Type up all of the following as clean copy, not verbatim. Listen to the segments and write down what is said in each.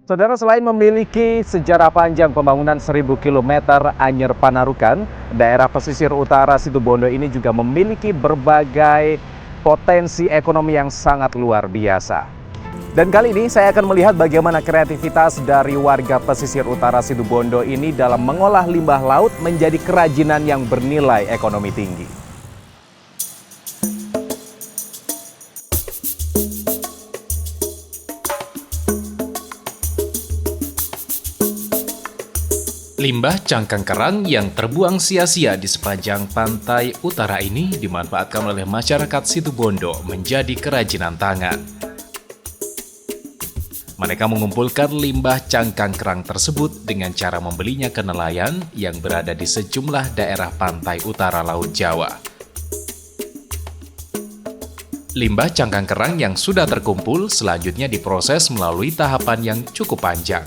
Saudara, selain memiliki sejarah panjang pembangunan 1.000 km Anyer Panarukan, daerah pesisir utara Situbondo ini juga memiliki berbagai potensi ekonomi yang sangat luar biasa. Dan kali ini saya akan melihat bagaimana kreativitas dari warga pesisir utara Situbondo ini dalam mengolah limbah laut menjadi kerajinan yang bernilai ekonomi tinggi. Limbah cangkang kerang yang terbuang sia-sia di sepanjang pantai utara ini dimanfaatkan oleh masyarakat Situbondo menjadi kerajinan tangan. Mereka mengumpulkan limbah cangkang kerang tersebut dengan cara membelinya ke nelayan yang berada di sejumlah daerah pantai utara Laut Jawa. Limbah cangkang kerang yang sudah terkumpul selanjutnya diproses melalui tahapan yang cukup panjang.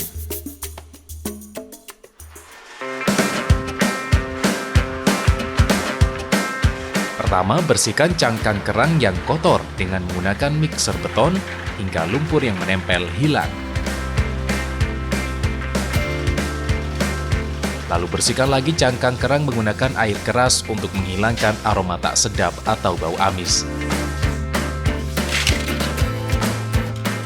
Pertama, bersihkan cangkang kerang yang kotor dengan menggunakan mixer beton hingga lumpur yang menempel hilang. Lalu bersihkan lagi cangkang kerang menggunakan air keras untuk menghilangkan aroma tak sedap atau bau amis.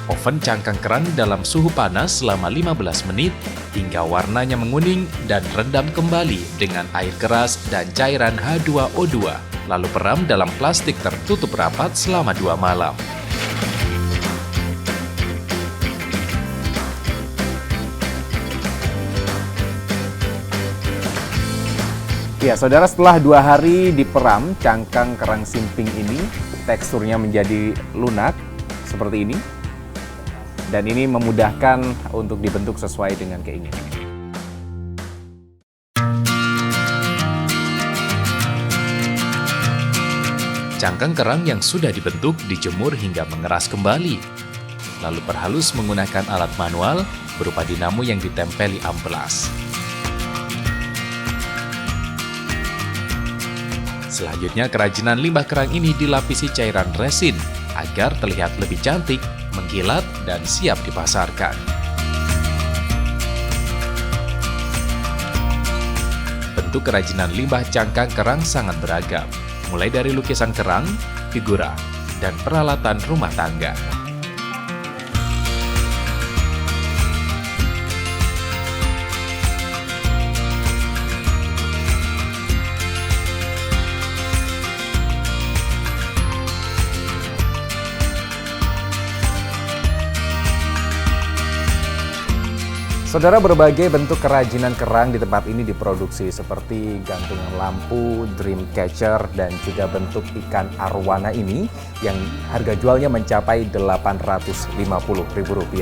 Oven cangkang kerang dalam suhu panas selama 15 menit hingga warnanya menguning dan rendam kembali dengan air keras dan cairan H2O2. Lalu peram dalam plastik tertutup rapat selama 2 malam. Ya, saudara, setelah 2 hari diperam, cangkang kerang simping ini teksturnya menjadi lunak seperti ini. Dan ini memudahkan untuk dibentuk sesuai dengan keinginan. Cangkang kerang yang sudah dibentuk dijemur hingga mengeras kembali. Lalu perhalus menggunakan alat manual berupa dinamo yang ditempeli amplas. Selanjutnya, kerajinan limbah kerang ini dilapisi cairan resin agar terlihat lebih cantik, mengkilat, dan siap dipasarkan. Bentuk kerajinan limbah cangkang kerang sangat beragam, mulai dari lukisan kerang, figura, dan peralatan rumah tangga. Saudara, berbagai bentuk kerajinan kerang di tempat ini diproduksi seperti gantungan lampu, dream catcher, dan juga bentuk ikan arwana ini yang harga jualnya mencapai Rp850.000.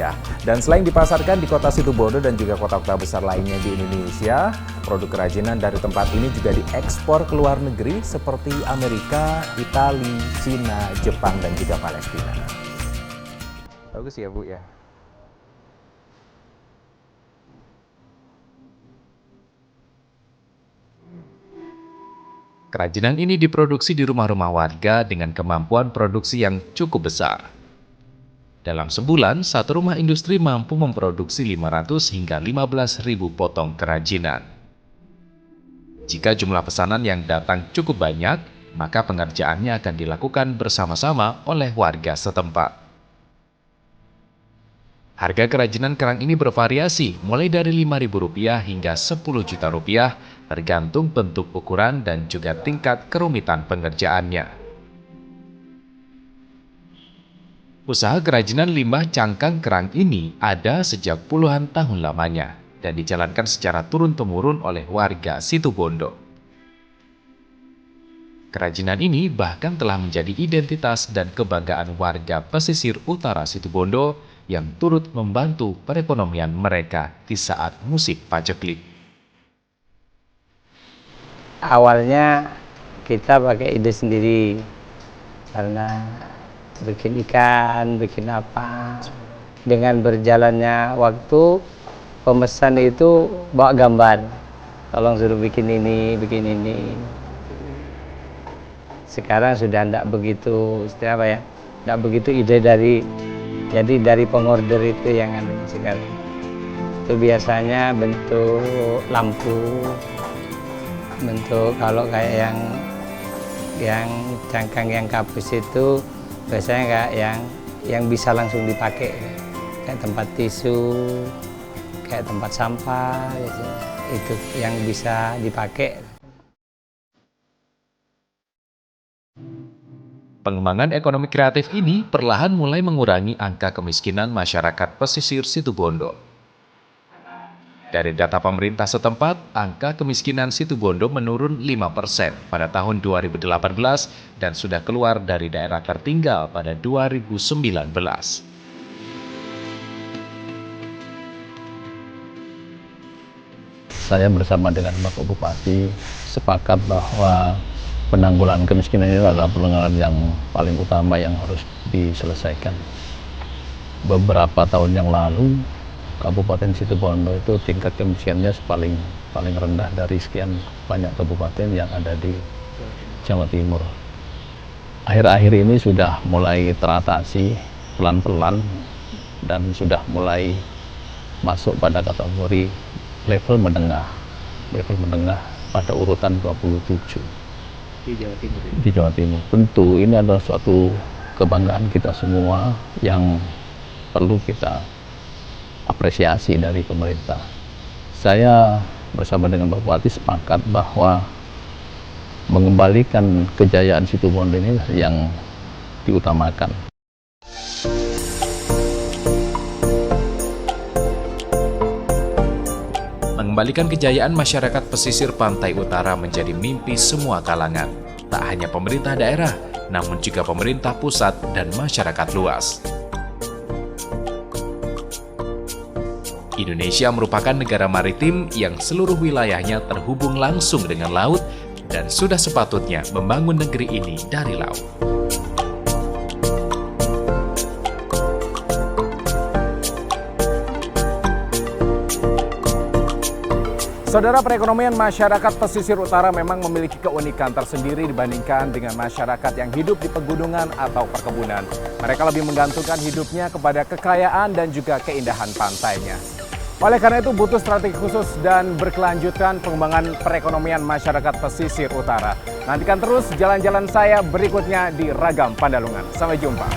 Dan selain dipasarkan di kota Situbondo dan juga kota-kota besar lainnya di Indonesia, produk kerajinan dari tempat ini juga diekspor ke luar negeri seperti Amerika, Italia, Cina, Jepang, dan juga Palestina. Bagus ya, Bu, ya. Kerajinan ini diproduksi di rumah-rumah warga dengan kemampuan produksi yang cukup besar. Dalam sebulan, satu rumah industri mampu memproduksi 500 hingga 15.000 potong kerajinan. Jika jumlah pesanan yang datang cukup banyak, maka pengerjaannya akan dilakukan bersama-sama oleh warga setempat. Harga kerajinan kerang ini bervariasi, mulai dari Rp5.000 hingga Rp10 juta, tergantung bentuk ukuran dan juga tingkat kerumitan pengerjaannya. Usaha kerajinan limbah cangkang kerang ini ada sejak puluhan tahun lamanya dan dijalankan secara turun-temurun oleh warga Situbondo. Kerajinan ini bahkan telah menjadi identitas dan kebanggaan warga pesisir utara Situbondo yang turut membantu perekonomian mereka di saat musim paceklik. Awalnya kita pakai ide sendiri karena bikin ikan, bikin apa. Dengan berjalannya waktu, pemesan itu bawa gambar, tolong suruh bikin ini, bikin ini. Sekarang sudah tidak begitu, apa ya, tidak begitu ide dari, jadi dari pengorder itu yang ada sekarang. itu biasanya bentuk lampu, bentuk kalau kayak yang cangkang yang kapus itu biasanya kayak yang bisa langsung dipakai, kayak tempat tisu, kayak tempat sampah gitu. Itu yang bisa dipakai. Pengembangan ekonomi kreatif ini perlahan mulai mengurangi angka kemiskinan masyarakat pesisir Situbondo. Dari data pemerintah setempat, angka kemiskinan Situbondo menurun 5% pada tahun 2018 dan sudah keluar dari daerah tertinggal pada 2019. Saya bersama dengan Bapak Bupati sepakat bahwa penanggulangan kemiskinan ini adalah penanggulangan yang paling utama yang harus diselesaikan. Beberapa tahun yang lalu, Kabupaten Situbondo itu tingkat kemiskinannya paling rendah dari sekian banyak kabupaten yang ada di Jawa Timur. Akhir-akhir ini sudah mulai teratasi pelan-pelan dan sudah mulai masuk pada kategori level menengah pada urutan 27 di Jawa Timur. Tentu ini adalah suatu kebanggaan kita semua yang perlu kita apresiasi dari pemerintah. Saya bersama dengan Bapak Bupati sepakat bahwa mengembalikan kejayaan Situbondo ini yang diutamakan. Mengembalikan kejayaan masyarakat pesisir pantai utara menjadi mimpi semua kalangan. Tak hanya pemerintah daerah, namun juga pemerintah pusat dan masyarakat luas. Indonesia merupakan negara maritim yang seluruh wilayahnya terhubung langsung dengan laut dan sudah sepatutnya membangun negeri ini dari laut. Saudara, perekonomian masyarakat pesisir utara memang memiliki keunikan tersendiri dibandingkan dengan masyarakat yang hidup di pegunungan atau perkebunan. Mereka lebih menggantungkan hidupnya kepada kekayaan dan juga keindahan pantainya. Oleh karena itu butuh strategi khusus dan berkelanjutan pengembangan perekonomian masyarakat pesisir utara. Nantikan terus jalan-jalan saya berikutnya di Ragam Pandalungan. Sampai jumpa.